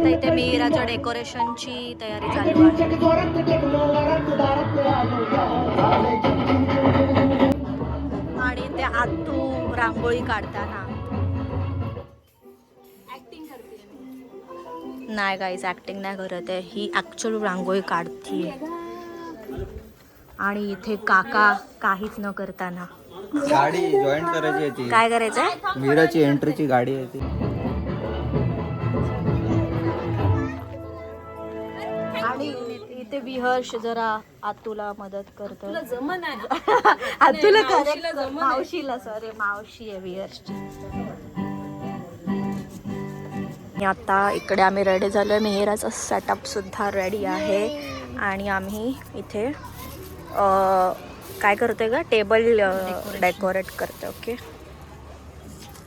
आता इथे मिहिराच्या डेकोरेशनची तयारी चालू आहे. आणि ते आतू रांगोळी काढताना नाही गाईज ऍक्टिंग नाही करत आहे, ही ऍक्च्युअल रांगोळी काढतीये. आणि इथे काका काहीच न करताना गाडी जॉईन करायची होती. काय करायचंय? मीराची एंट्रीची गाडी आहे ती. आणि इथे विहर्ष जरा आतूला मदत करतो. आतूला करेक्ट मावशीला, सॉरी मावशी आहे विहर्षची. आता इकडे आम्ही रेडी झालोय. मिहिराचा सेटअप सुद्धा रेडी आहे आणि आम्ही इथे काय करतोय का टेबल डेकोरेट करतोय. ओके,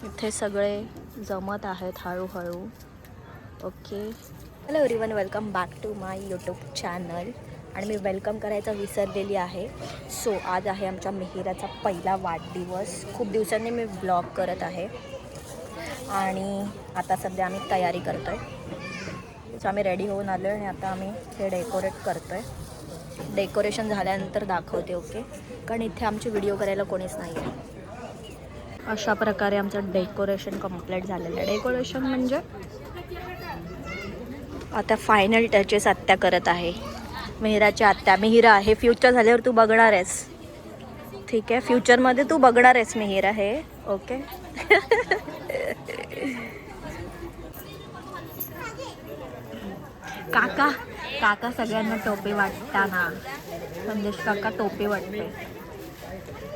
इथे सगळे जमत आहेत हळूहळू. Okay, hello everyone, welcome back to my YouTube channel. आणि मी वेलकम करायचं विसरलेली आहे. सो आज आहे आमच्या मिहिराचा पहिला वाढदिवस. खूप दिवसांनी मी ब्लॉग करत आहे आणि आता सध्या आम्ही तयारी करतो आहे. सो आम्ही रेडी होऊन आलो आहे आणि आता आम्ही हे डेकोरेट करतो आहे. डेकोरेशन झाल्यानंतर दाखवते. ओके, कारण इथे आमची व्हिडिओ करायला कोणीच नाही आहे. अशा प्रकारे आमचं डेकोरेशन कंप्लीट झालेलं आहे. डेकोरेशन म्हणजे आता फायनल टचेस आत्या करत आहे. मिहिराची आत्या. मिहिरा, हे फ्युचर झाल्यावर तू बघणार आहेस, ठीक आहे? फ्युचरमध्ये तू बघणार आहेस मिहिरा हे. ओके काका काका सगळ्यांना टोपी वाटताना संदेश काका टोपी वाटते.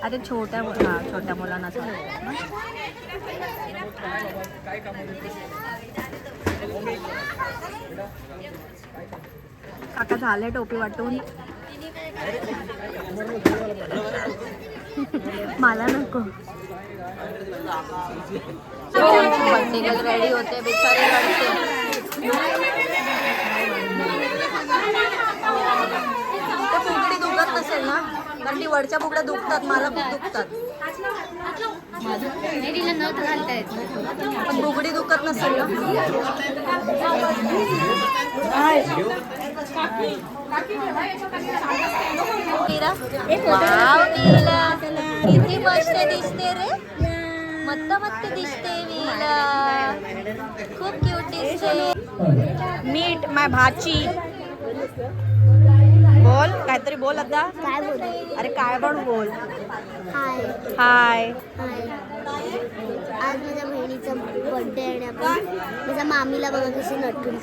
अरे छोट्या मुलांना काका झाले टोपी वाटून. मला नको. रेडी होते बिचारी फुगडी दुखत नसेल ना? कारण ती वरच्या फुगड्या दुखतात, मला खूप दुखतात. पण फुगडी दुखत नसेल ना? किती मस्त दिसते रे, मस्त दिसते. वीला खूप क्यूट दिसते. मीट माय भाची. बोल काहीतरी बोल आता. काय बोल? अरे काय पण बोल. हाय हाय. आज माझ्या बहिणीचा बर्थडे आहे आणि आपण माझ्या मामीला बघा कशी नटून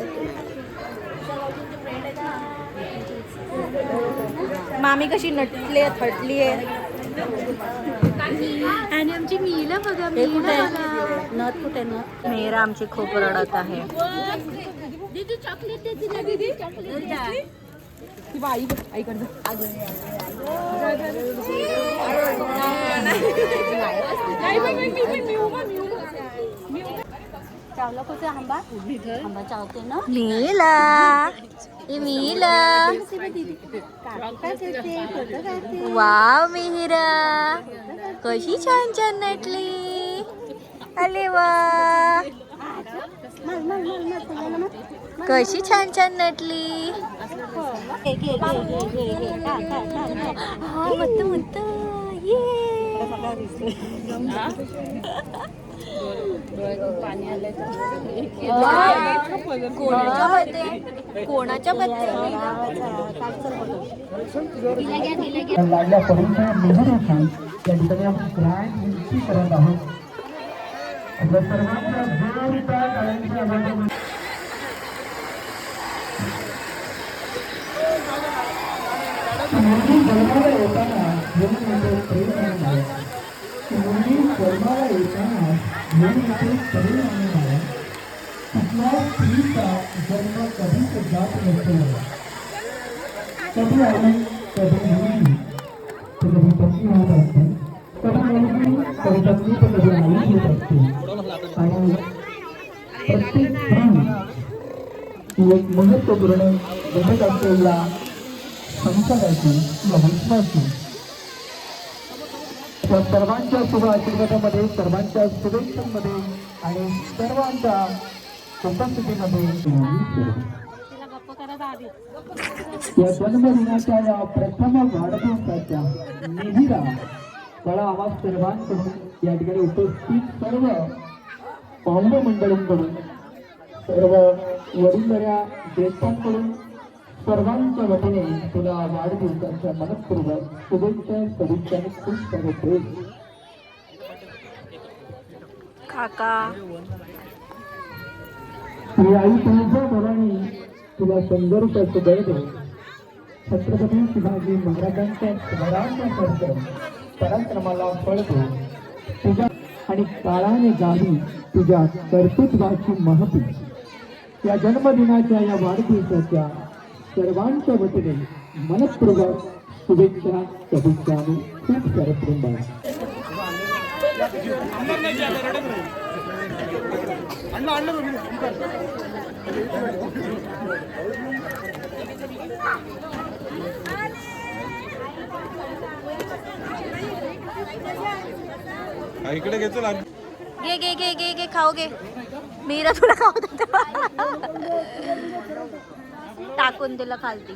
मामी कशी नटली आहे, थटली आहे. आणि आमची मीला बघा. नथ कुठे? नथ मेरा आमची खूप रडत आहे. वाव मिहिरा कशी छान छान नटली. अरे वा, कशी छान छान नटली. हा मत मत ये. कोणाच्या बद्दल लाडल्या परीक्षा मेहराची या ठिकाणी आपण ग्रँड एंट्री करत आहोत. आपल्या सर्वांच्या जोरदार टाळ्यांच्या आवाजामध्ये मुलगी जन्माला येताना जन्मामध्ये प्रेम आहे. मुलगी जन्माला येताना जन्मामध्ये प्रेम आहे. कुठल्या स्त्रीचा जन्म कधीच जात नसतो. कधी आई, कधी मुलगी, तर कधी पत्नी होत असते. कधी मुलगी, कधी पत्नी, तर कधी आई होत असते. आणि प्रत्येक स्त्री ही एक महत्त्वपूर्ण घटक असलेला संसाराची किंवा विश्वाची. त्या सर्वांच्या शुभ आशीर्वादामध्ये, सर्वांच्या शुभेच्छांमध्ये आणि सर्वांच्या उपस्थितीमध्ये या जन्मदिनाच्या या प्रथम वाढदिवसाच्या निधिरा कळा आवाज सर्वांकडून या ठिकाणी उपस्थित सर्व पाहुणे मंडळींकडून सर्व वडीलधाऱ्या ज्येष्ठांकडून सर्वांच्या वतीने तुला वाढदिवसाच्या मनपूर्वक शुभेच्छा आणि खूप सारे प्रेम. काका ही आई तुझ्या भवानी तुला संघर्षाचं बळ दे. छत्रपती शिवाजी महाराजांच्या स्मरणासारखं पराक्रमाला फळ दे. तुझ्या आणि काळाने गावी तुझ्या कर्तृत्वाची महती. या जन्मदिनाच्या या वाढदिवसाच्या सर्वांच्या वतीने मनपूर्वक शुभेच्छा आणि खूप सारे प्रेम बाळा. इकडे घेतो घे घे घे घे घे खाऊ घे. मीरा तुला खाऊ देतो. टाकून दिलं खालती.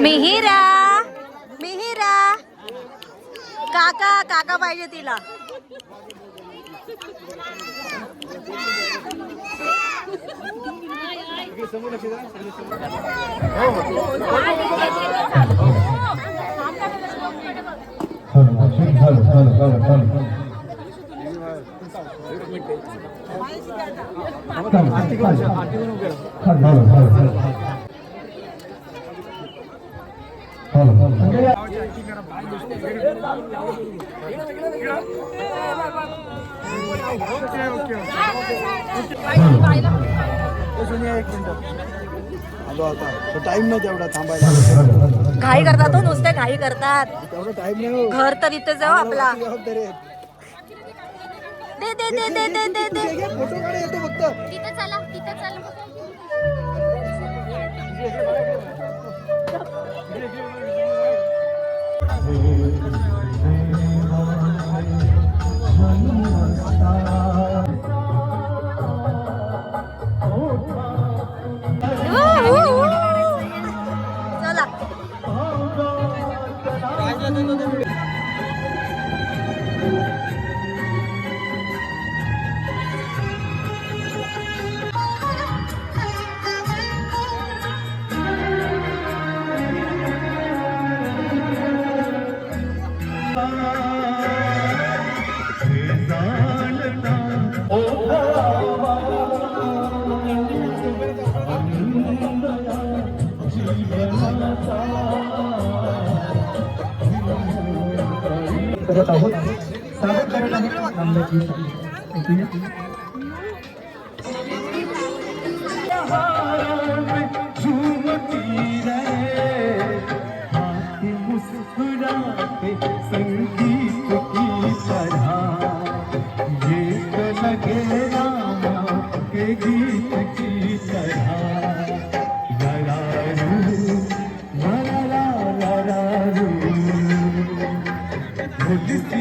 मिहिरा मिहिरा काका काका पाहिजे तिला. टाइम नाही तेवढा थांबायला. घाई करतात हो, नुसते घाई करतात. तेवढा टाइम नाही. घर तर इथे जाऊ आपला. जबाबदारी आहे. दे दे दे दे दे दे दे. फोटो काढ येतो फक्त. तिथे चला तिथे चला. करत आहोत. स्वागत करत आहोत आमदारजी. संगीत की तरह ये लगे रामा के गीत की तरह.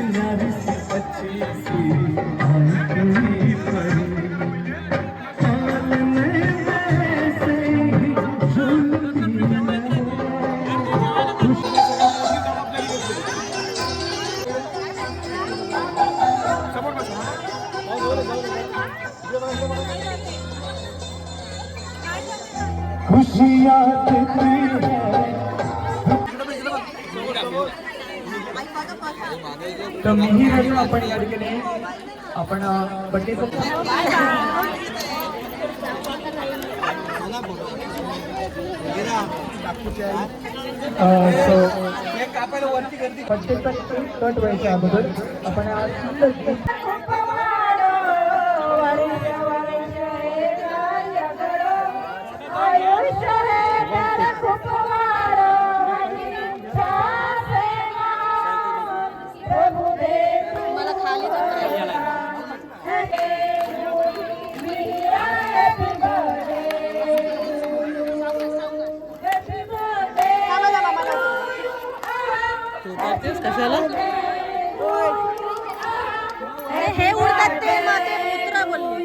नारी सी अच्छी सी खुशियाँ देती है. तर मीही राहिलो आपण या ठिकाणी आपण बड्डे कट व्हायच्या अगोदर आपण मला खाली हे उडतात ते मग ते कुत्रा बोलली.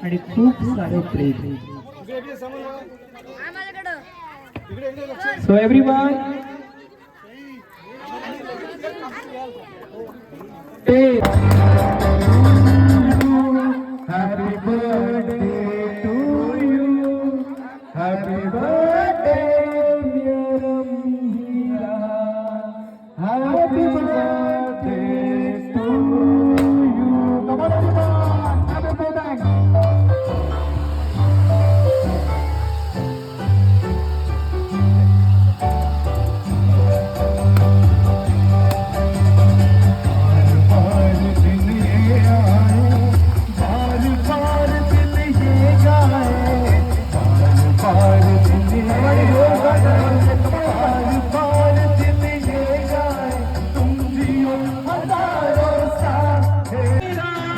आणि खूप सारे प्रेम. So everyone happy birthday to you, happy birthday dear Meera, happy birthday to you. Come on everyone, happy birthday.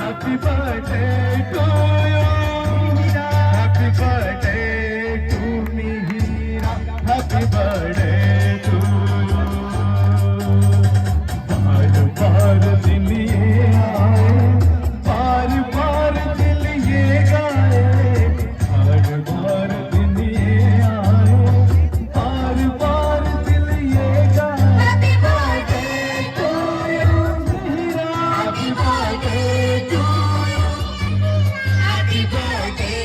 Happy birthday to you, happy birthday to me, happy birthday to you. बार बार दिन ये आए, बार बार दिल ये गाए, बार बार दिन ये आए, बार बार दिल ये गाए. Happy birthday to you, happy birthday to you, happy birthday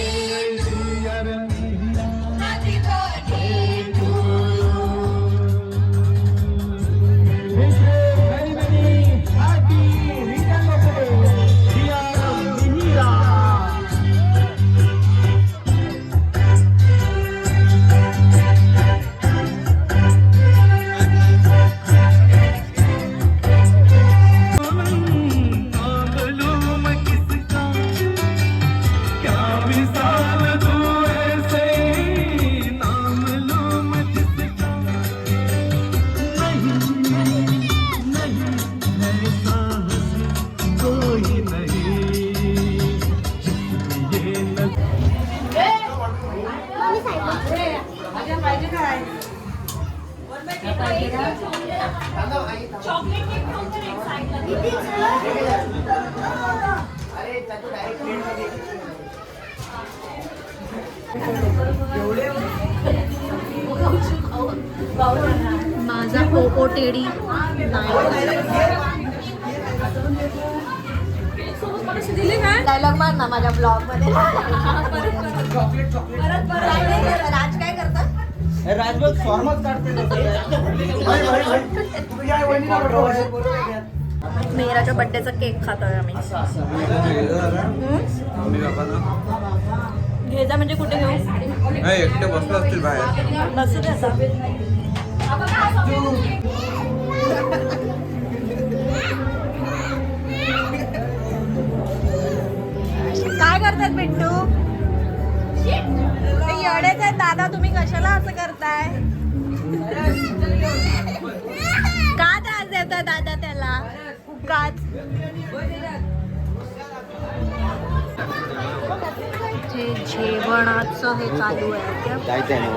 to your Meera, happy birthday to you. Wish you very many happy return of the day, dear Meera. मालूम किसका क्या मिसाल दूं ऐसे, नामालूम जिसका नहीं ऐसा हंसी कोई नहीं, ये माझा पोपो टेडी डायलॉग मार ना माझ्या ब्लॉग मध्ये. राज काय करतात? राजभर फॉर्मच काढते. मेहराच्या बड्डेचा केक खातोय आम्ही. घ्यायचा म्हणजे कुठे घेऊ? एकटे बसलो असतील बाहेर. बसू दे आता. काय करतात बिट्टू? येडेच आहेत दादा, तुम्ही कशाला असं करताय? का त्रास देताय दादा त्याला? उगाच. जे जेवणाचं हे चालू आहे. जायचंय ना.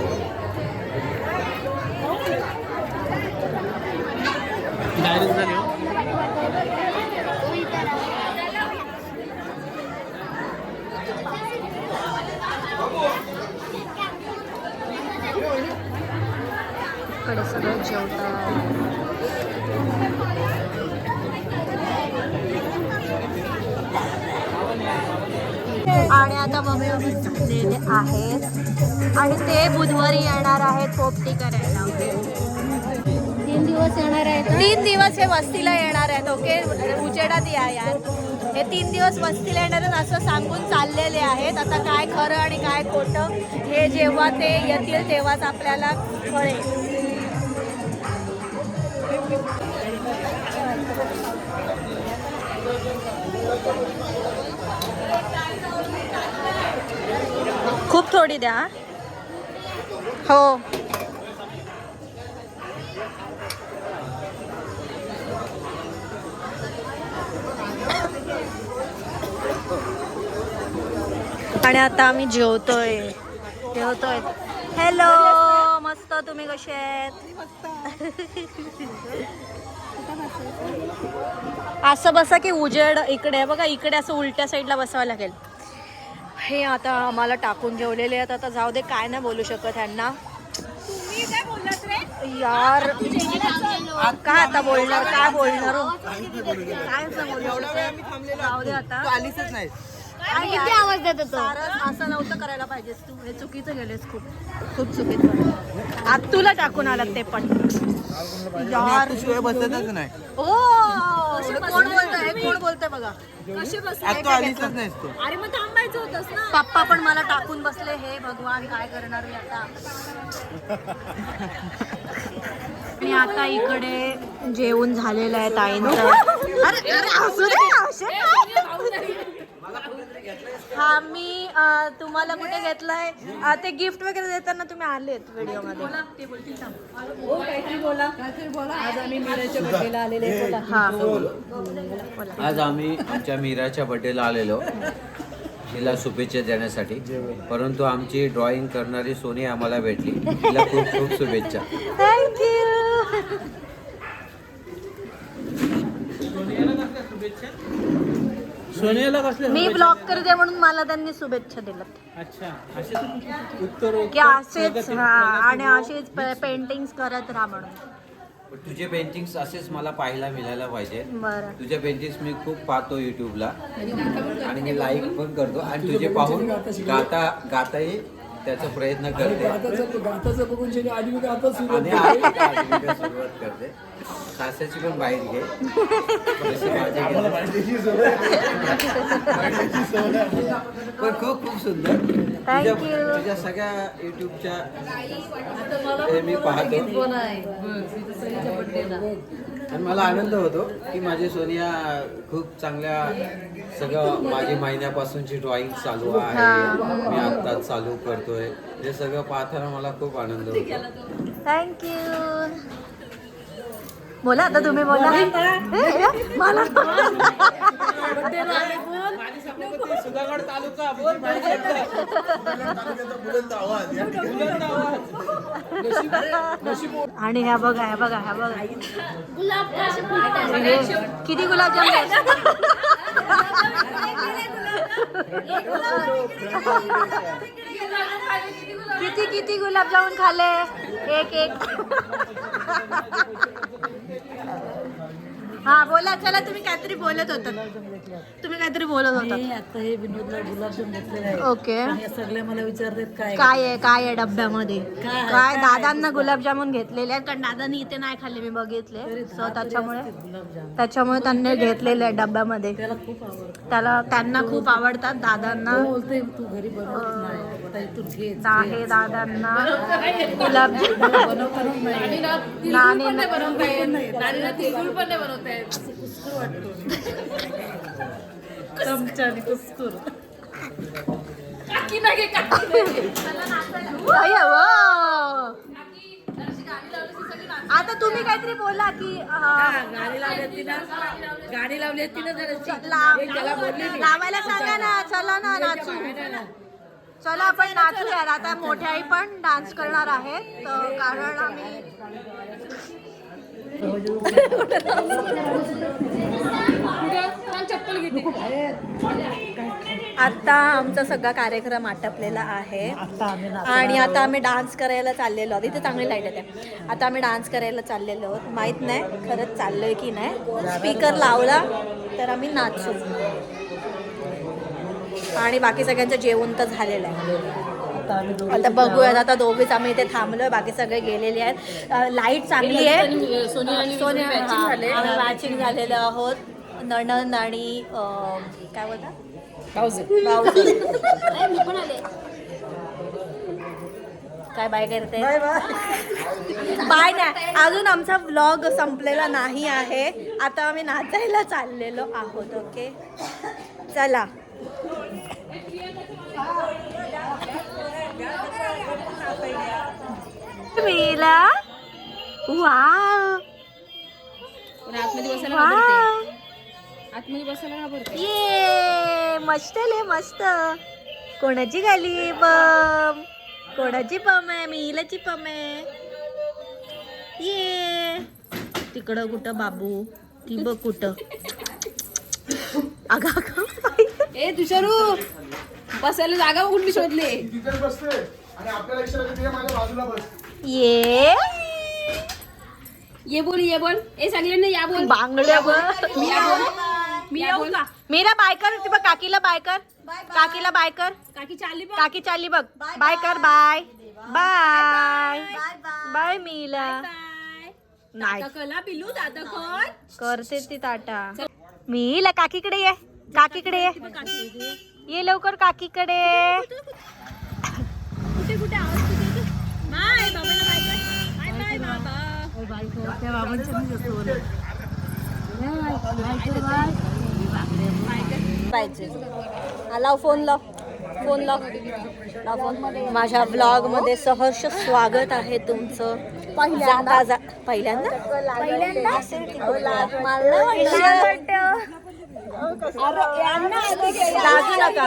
कडे सगळं जेवतात. आणि आता मम्मी झालेले आहेत आणि ते बुधवारी येणार आहेत पोपटी करायला. 3 दिवस येणार आहे 3 दिवस हे वस्तीला येणार आहेत. ओके, उजेडात या यार. हे 3 दिवस वस्तीला येणार आहेत असं सांगून चाललेले आहेत. आता काय खरं आणि काय खोटं हे जेव्हा ते येतील तेव्हाच आपल्याला कळेल. खूप थोडी द्या. हो, आणि आता आम्ही जेवतोय. हॅलो, मस्त. तुम्ही कसे आहेत? असं बसा की उजेड इकडे आहे बघा. इकडे असं उलट्या साईडला बसावं लागेल. हे आता आम्हाला टाकून जेवलेले आहेत. आता जाऊ दे, काय नाही बोलू शकत ह्यांना. यार काय आता बोलणार, काय बोलणार हो? काय जाऊ दे आता. आलीच नाही. किती आवाज देत होतो. असं नव्हतं करायला पाहिजेस तू. हे चुकीचं गेलेस, खूप चुकीचं. आता तुला टाकून आलात ते पण. यार शिवाय बसतच नाही. ओ, कोण बोलतोय? कोण बोलतोय बघा. कशी बसले? तू आलीच नाही तू. अरे मग थांबायचं होतंस ना. पप्पा पण मला टाकून बसले. हे भगवान, काय करणार मी आता. आणि आता इकडे जेवण झालेलं आहे ताईंचं. अरे असू दे, असे हा मी तुम्हाला कुठे घेतलंय ते गिफ्ट वगैरे देताना तुम्ही आलेत व्हिडिओ मध्ये. आज आम्ही आमच्या मीराच्या बर्थडेला आलेलो तिला शुभेच्छा देण्यासाठी, परंतु आमची ड्रॉइंग करणारी सोनी आम्हाला भेटली. तिला खूप खूप शुभेच्छा. थँक्यू. सोनियाला कसले मी ब्लॉग करते म्हणून मला त्यांनी शुभेच्छा दिल्यात. अच्छा, असे उत्तर की असेच आणि असेच पेंटिंग्स करत राहा म्हणून. तुझे पेंटिंग्स असेच मला पाहायला मिळायला पाहिजे. बरं. तुझे पेंटिंग्स मी खूप पाहतो युट्यूबला आणि मी लाईक पण करतो आणि तुझे पाहून गाताही त्याचा प्रयत्न करते गाताचं बघून आधी गाता आणि आधी सुरुवात करते. सासाची पण बाईट घे. पण खूप खूप सुंदर. तुझ्या सगळ्या युट्यूबच्या हे मी पाहतो आणि मला आनंद होतो की माझी सोनिया खूप चांगल्या सगळं माझी महिन्यापासूनची ड्रॉइंग चालू आहे. मी आत्ताच चालू करतोय. हे सगळं पाहताना मला खूप आनंद होतो. थँक्यू. बोला आता, तुम्ही बोला. मला सुधागड तालुका आणि ह्या बघा, ह्या बघा, ह्या बघा. किती गुलाबजाम किती गुलाबजामुन खाल्ले? एक. हा बोला. चला, तुम्ही काहीतरी बोलत होतात. आता हे विनोदला गुलाबजाम घेतलेले आहे. ओके. हे सगळे मला विचारतात काय आहे डब्यामध्ये. काय दादांना गुलाबजामुन घेतलेले आहेत कारण दादांनी इथे नाही खाल्ले, मी बघितले. सो त्याच्यामुळे त्यांनी घेतलेले आहे डब्यामध्ये. त्याला खूप आवडतं. त्यांना खूप आवडतात दादांना. बोलते तू घरी बनवत नाही, आता इथून घे. आहे दादांना गुलाबजाम चमच्याने कुस्कुर. आता तुम्ही काहीतरी बोला की गाडी लावली तिने लावायला सांगा ना. चला ना, नाचू. चला आपण नाचूया. आता मोठ्याही पण डान्स करणार आहेत कारण आम्ही आता आमचा सगळा कार्यक्रम आटपलेला आहे आणि आता आम्ही डान्स करायला चाललेलो आहोत. इथे चांगली लाईट येते. आता आम्ही डान्स करायला चाललेलो आहोत. माहीत नाही खरंच चाललोय की नाही. स्पीकर लावला तर आम्ही नाचू. आणि बाकी सगळ्यांचं जेवण तर झालेलं आहे. आता बघूयात. आता दोघीच आम्ही इथे थांबलोय, बाकी सगळे गेलेले आहेत. लाईट चांगली आहे. सोनिया आम्ही मॅचिंग झालेलो आहोत. नणन आणि काय बोलतात काय बाय करते बाय नाही. अजून आमचा व्लॉग संपलेला नाही आहे. आता आम्ही नाचायला चाललेलो आहोत. ओके चला. मीला वाव आतमध्ये बसायला घाबरते. ये मस्त ले मस्त. कोणाची गाली बम? कोणाची पम आहे? मीलाची पम आहे. ये तिकडं कुठं बाबू? ती बघ कुठं. अगं ए तुषारू बसायला जागा कुठली शोधली? ये ये बोल ए सगळ्यांना या बोल. बांगड्या बघ. मी येऊ का? मीरा बाय कर. ती बघ काकीला बाय कर. काकीला बाय कर. काकी चालली बघ. काकी चालली बघ. बाय कर. Bye bye bye Meela. नाही कला पिलू दादा कोण करते ती टाटा. मीला काकीकडे ये. काकीकडे ये. ये लवकर काकीकडे. कुठे कुठे आवाज कुठे येतो? बाय बाबाला बाय कर. बाय बाय बाबा. त्या बाबांच्या पाहिजे. लाव फोन लाव. फोन लाव. लाव फोन. माझ्या ब्लॉग मध्ये सहर्ष स्वागत आहे तुमचं. पहिल्यांदा लाजू नका.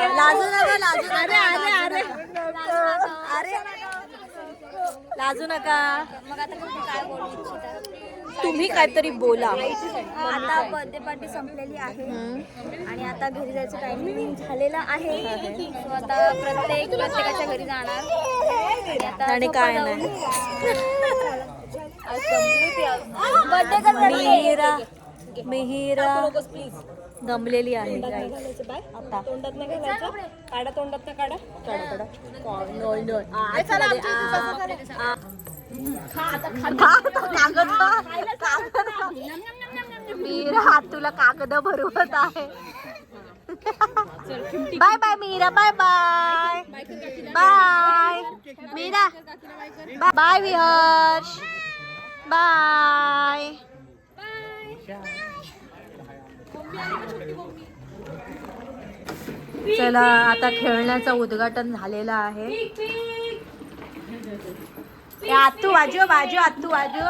लाजू नका. मग आता काय बोलू इच्छिता? तुम्ही काहीतरी बोला. आता बर्थडे पार्टी संपलेली आहे आणि आता घरी जायचं टायमिंग झालेला आहे. सो आता प्रत्येकाच्या घरी जाणार आणि काय नाही. बर्थडे मिहिरा दमलेली आहे आता. मीरा हात तुला कागद भरवत आहे. Bye bye Meera. Bye bye bye Meera. Bye Viharsh. Bye. चला आता खेळण्याचं उद्घाटन झालेलं आहे. आत्तू वाजव वाजव. आत्तू वाजव.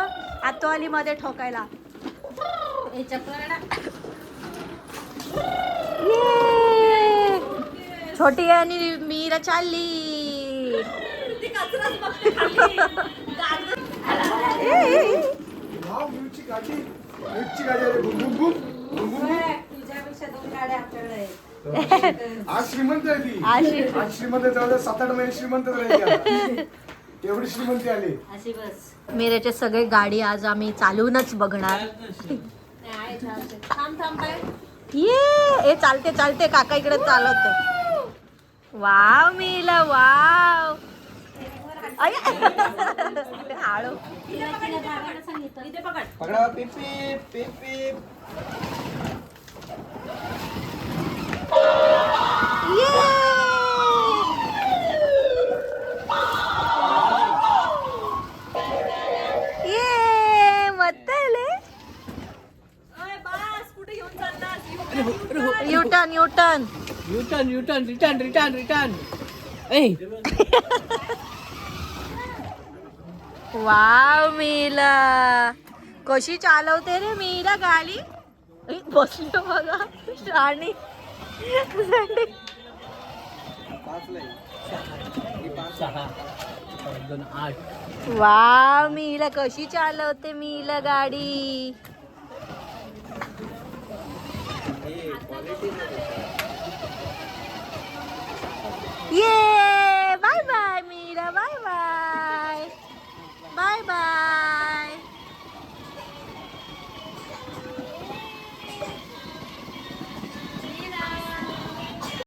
आत्तू आली मध्ये ठोकायला. ये! छोटी आणि मीरा चालली. आज श्रीमंत आहे ती. आज श्रीमंत जवळ 7-8 महिने श्रीमंत राहिली. एवढी श्रीमंती आली. मीराचे सगळे गाडी आज आम्ही चालूनच बघणार. ये चालते चालते. काका इकडे चालवत. Wow Meela wow. आळो. पकडा. Peep peep peep peep. U turn U turn U turn U turn return return return. Wow Meela कशी चालवते रे मीरा गाडी. बसली बघा राणी. वाव मीला कशी चालवते मीला गाडी. ये